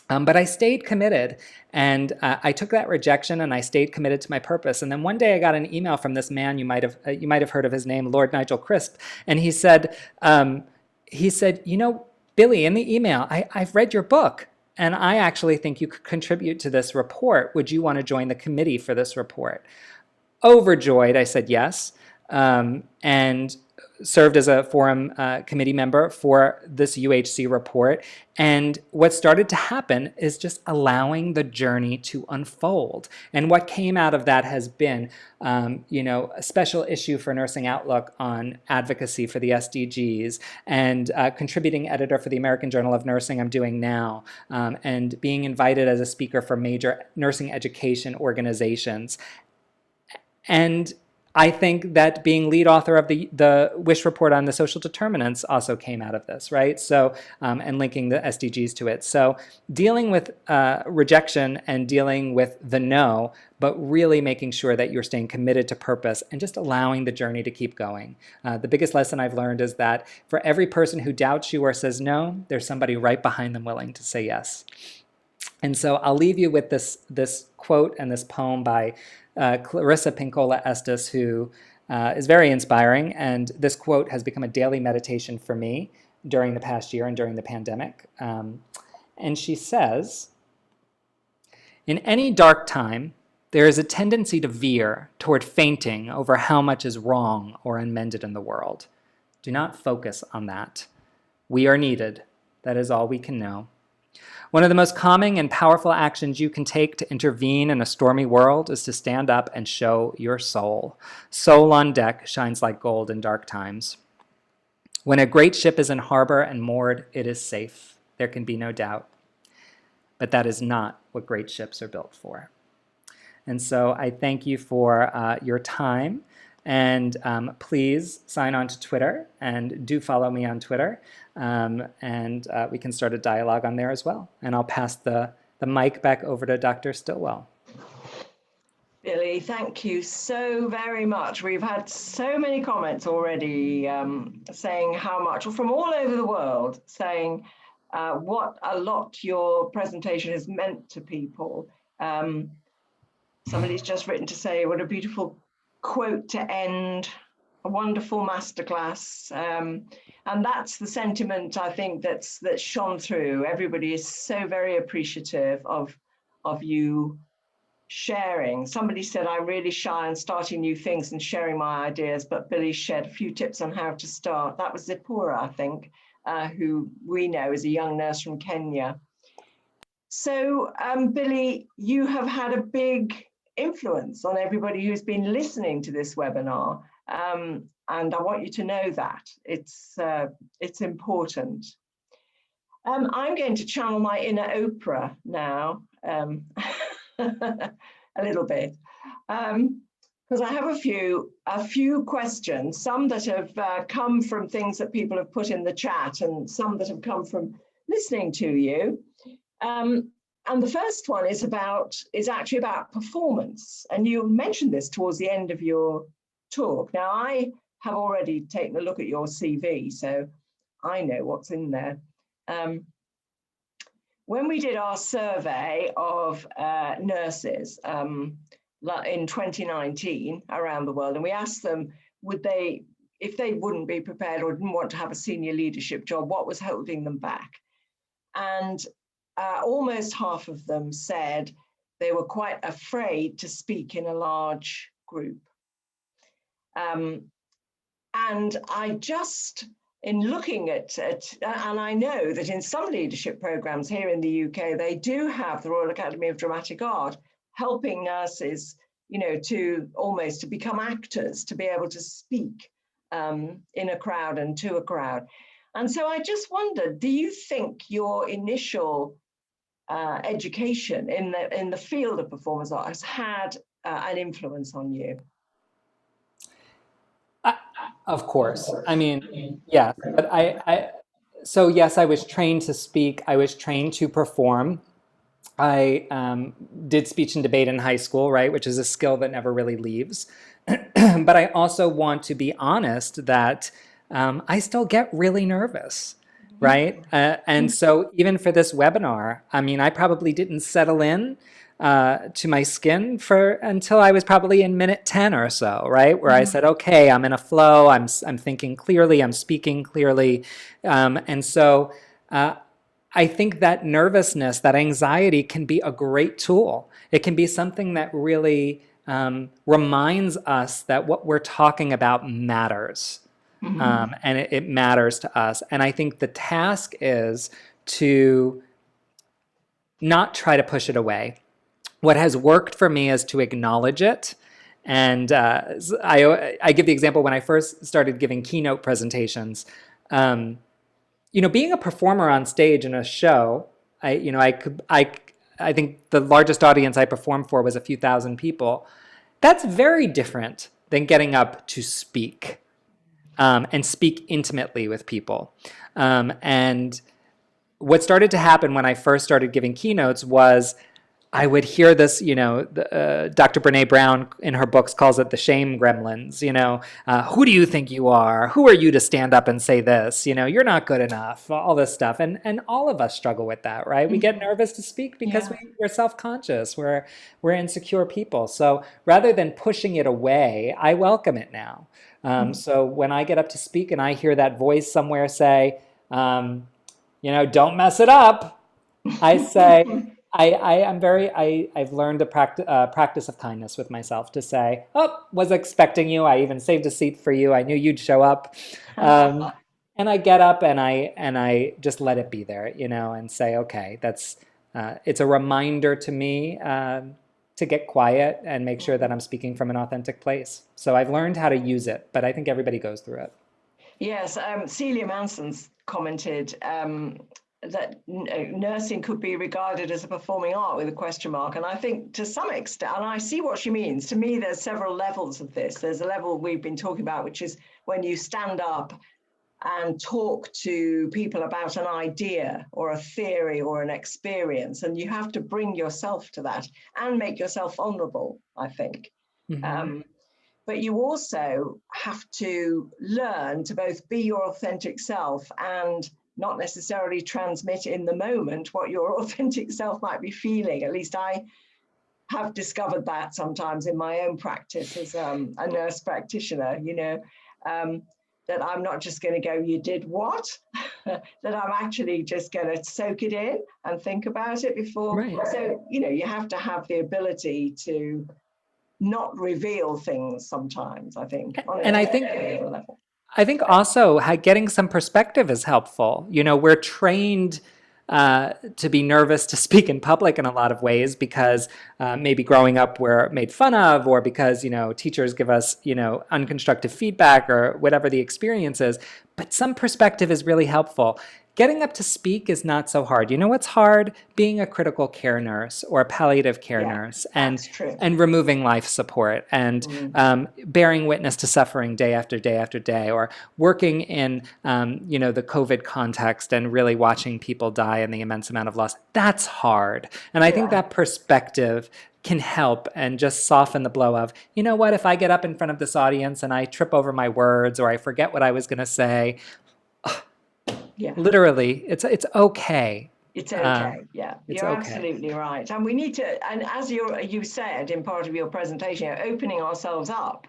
But I stayed committed, and I took that rejection and I stayed committed to my purpose. And then one day I got an email from this man, you might have heard of his name, Lord Nigel Crisp, and he said, Billy, in the email, I've read your book, and I actually think you could contribute to this report. Would you want to join the committee for this report? Overjoyed, I said yes, and served as a forum committee member for this UHC report. And what started to happen is just allowing the journey to unfold. And what came out of that has been, a special issue for Nursing Outlook on advocacy for the SDGs, and contributing editor for the American Journal of Nursing I'm doing now, and being invited as a speaker for major nursing education organizations. And I think that being lead author of the WISH report on the social determinants also came out of this, right? So, and linking the SDGs to it. So dealing with rejection and dealing with the no, but really making sure that you're staying committed to purpose and just allowing the journey to keep going. The biggest lesson I've learned is that for every person who doubts you or says no, there's somebody right behind them willing to say yes. And so I'll leave you with this quote and this poem by Clarissa Pinkola Estes, who is very inspiring. And this quote has become a daily meditation for me during the past year and during the pandemic. And she says, in any dark time, there is a tendency to veer toward fainting over how much is wrong or unmended in the world. Do not focus on that. We are needed. That is all we can know. One of the most calming and powerful actions you can take to intervene in a stormy world is to stand up and show your soul. Soul on deck shines like gold in dark times. When a great ship is in harbor and moored, it is safe. There can be no doubt. But that is not what great ships are built for. And so I thank you for your time. And please sign on to Twitter and do follow me on Twitter. And we can start a dialogue on there as well. And I'll pass the mic back over to Dr. Stillwell. Billy, thank you so very much. We've had so many comments already saying how much, from all over the world, saying what a lot your presentation has meant to people. Somebody's just written to say what a beautiful quote to end a wonderful masterclass, and that's the sentiment I think that's shone through. Everybody is so very appreciative of you sharing. Somebody said, I'm really shy on starting new things and sharing my ideas, but Billy shared a few tips on how to start. That was Zipporah, I think, who we know is a young nurse from Kenya. So, Billy, you have had a big influence on everybody who's been listening to this webinar. And I want you to know that. It's important. I'm going to channel my inner Oprah now, a little bit, because I have a few questions, some that have come from things that people have put in the chat and some that have come from listening to you. And the first one is actually about performance. And you mentioned this towards the end of your talk. Now, I have already taken a look at your CV, so I know what's in there. When we did our survey of nurses in 2019 around the world, and we asked them, if they wouldn't be prepared or didn't want to have a senior leadership job, what was holding them back? And almost half of them said they were quite afraid to speak in a large group. And I just, in looking at it, and I know that in some leadership programs here in the UK, they do have the Royal Academy of Dramatic Art helping nurses, to become actors, to be able to speak in a crowd and to a crowd. And so I just wondered, do you think your initial education in the field of performance art has had an influence on you? Of course. I mean, yes, but so yes, I was trained to speak. I was trained to perform. I did speech and debate in high school, right, which is a skill that never really leaves. But I also want to be honest that I still get really nervous, right? And so even for this webinar, I mean, I probably didn't settle in to my skin until I was probably in minute 10 or so, right? Where I said, okay, I'm in a flow, I'm thinking clearly, I'm speaking clearly. And so I think that nervousness, that anxiety can be a great tool. It can be something that really reminds us that what we're talking about matters. And it matters to us. And I think the task is to not try to push it away. What has worked for me is to acknowledge it. And I give the example when I first started giving keynote presentations. Being a performer on stage in a show, I think the largest audience I performed for was a few thousand people. That's very different than getting up to speak and speak intimately with people. And what started to happen when I first started giving keynotes was I would hear this, Dr. Brene Brown in her books calls it the shame gremlins, who do you think you are? Who are you to stand up and say this? You're not good enough, all this stuff. And all of us struggle with that, right? We get nervous to speak because we're self-conscious, we're insecure people. So rather than pushing it away, I welcome it now. So when I get up to speak and I hear that voice somewhere say, don't mess it up, I say, I've learned the practice of kindness with myself to say, oh, was expecting you. I even saved a seat for you. I knew you'd show up. And I get up and I just let it be there, and say, okay, it's a reminder to me to get quiet and make sure that I'm speaking from an authentic place. So I've learned how to use it, but I think everybody goes through it. Yes, Celia Manson's commented that nursing could be regarded as a performing art with a question mark. And I think to some extent, and I see what she means, to me, there's several levels of this. There's a level we've been talking about, which is when you stand up and talk to people about an idea or a theory or an experience, and you have to bring yourself to that and make yourself vulnerable, I think. But you also have to learn to both be your authentic self and not necessarily transmit in the moment what your authentic self might be feeling. At least I have discovered that sometimes in my own practice as a nurse practitioner, that I'm not just going to go, you did what? that I'm actually just going to soak it in and think about it before. Right. So, you have to have the ability to not reveal things sometimes, I think. And I think also getting some perspective is helpful. We're trained to be nervous to speak in public in a lot of ways because maybe growing up we're made fun of, or because, teachers give us, unconstructive feedback or whatever the experience is. But some perspective is really helpful. Getting up to speak is not so hard. You know what's hard? Being a critical care nurse or a palliative care nurse, and removing life support, and bearing witness to suffering day after day after day, or working in the COVID context and really watching people die and the immense amount of loss. That's hard. And I think that perspective can help and just soften the blow of, you know what, if I get up in front of this audience and I trip over my words or I forget what I was going to say, literally, it's okay. It's okay. You're absolutely right. And we need to, and as you said in part of your presentation, opening ourselves up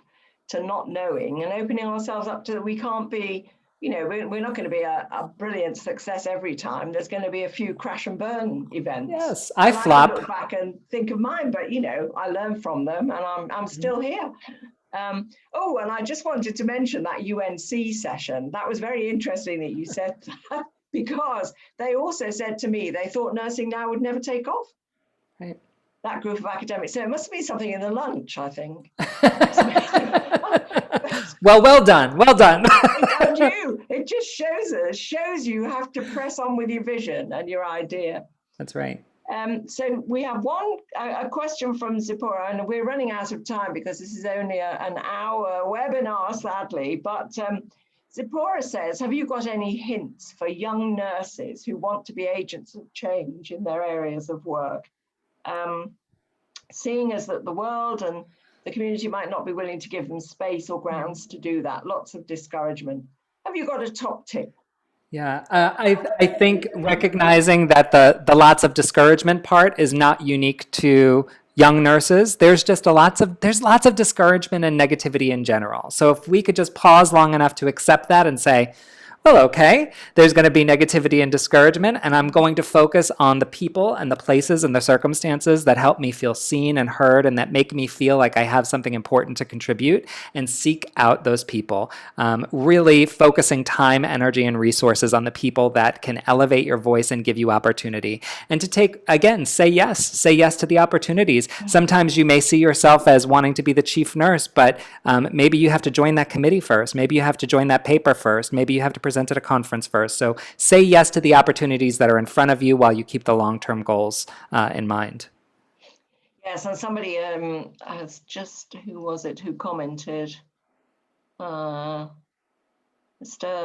to not knowing, and opening ourselves up to that we can't be, we're not going to be a brilliant success every time. There's going to be a few crash and burn events. Yes, I flop. I look back and think of mine, but I learn from them, and I'm still here. And I just wanted to mention that UNC session. That was very interesting that you said that, because they also said to me they thought nursing now would never take off. Right. That group of academics. So it must be something in the lunch, I think. Well done. Well done. And it just shows you have to press on with your vision and your idea. That's right. So we have a question from Zipporah, and we're running out of time because this is only an hour webinar, sadly. But Zipporah says, have you got any hints for young nurses who want to be agents of change in their areas of work? Seeing as that the world and the community might not be willing to give them space or grounds to do that, lots of discouragement. Have you got a top tip? Yeah, I think recognizing that the lots of discouragement part is not unique to young nurses. There's lots of discouragement and negativity in general. So if we could just pause long enough to accept that and say, well, okay, there's going to be negativity and discouragement, and I'm going to focus on the people and the places and the circumstances that help me feel seen and heard and that make me feel like I have something important to contribute, and seek out those people. Really focusing time, energy, and resources on the people that can elevate your voice and give you opportunity. And to say yes to the opportunities. Sometimes you may see yourself as wanting to be the chief nurse, but maybe you have to join that committee first. Maybe you have to join that paper first. Maybe you have to present at a conference first. So say yes to the opportunities that are in front of you while you keep the long-term goals in mind. Yes, and somebody has just, who was it who commented? Mr.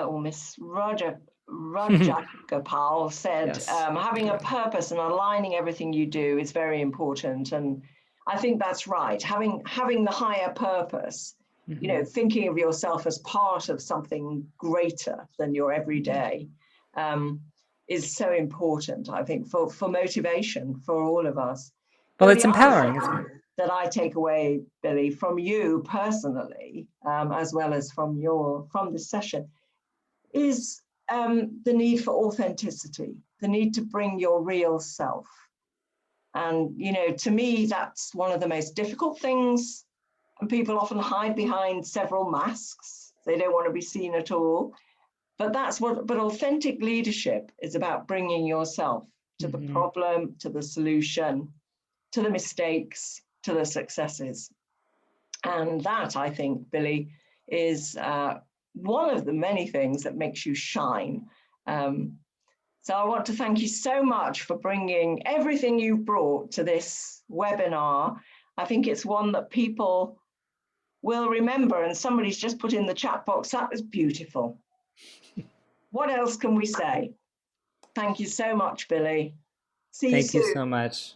or Miss Rajagopal said, yes. Having a purpose and aligning everything you do is very important. And I think that's right. Having the higher purpose, thinking of yourself as part of something greater than your everyday is so important, I think, for motivation for all of us. Well, it's empowering, isn't it? That I take away, Billy, from you personally, as well as from this session, is the need for authenticity, the need to bring your real self. And, to me, that's one of the most difficult things. And people often hide behind several masks. They don't want to be seen at all. But but authentic leadership is about bringing yourself to the problem, to the solution, to the mistakes, to the successes. And that, I think, Billy, is one of the many things that makes you shine. So I want to thank you so much for bringing everything you've brought to this webinar. I think it's one that people will remember, and somebody's just put in the chat box, that was beautiful. What else can we say? Thank you so much, Billy. See you soon. Thank you so much.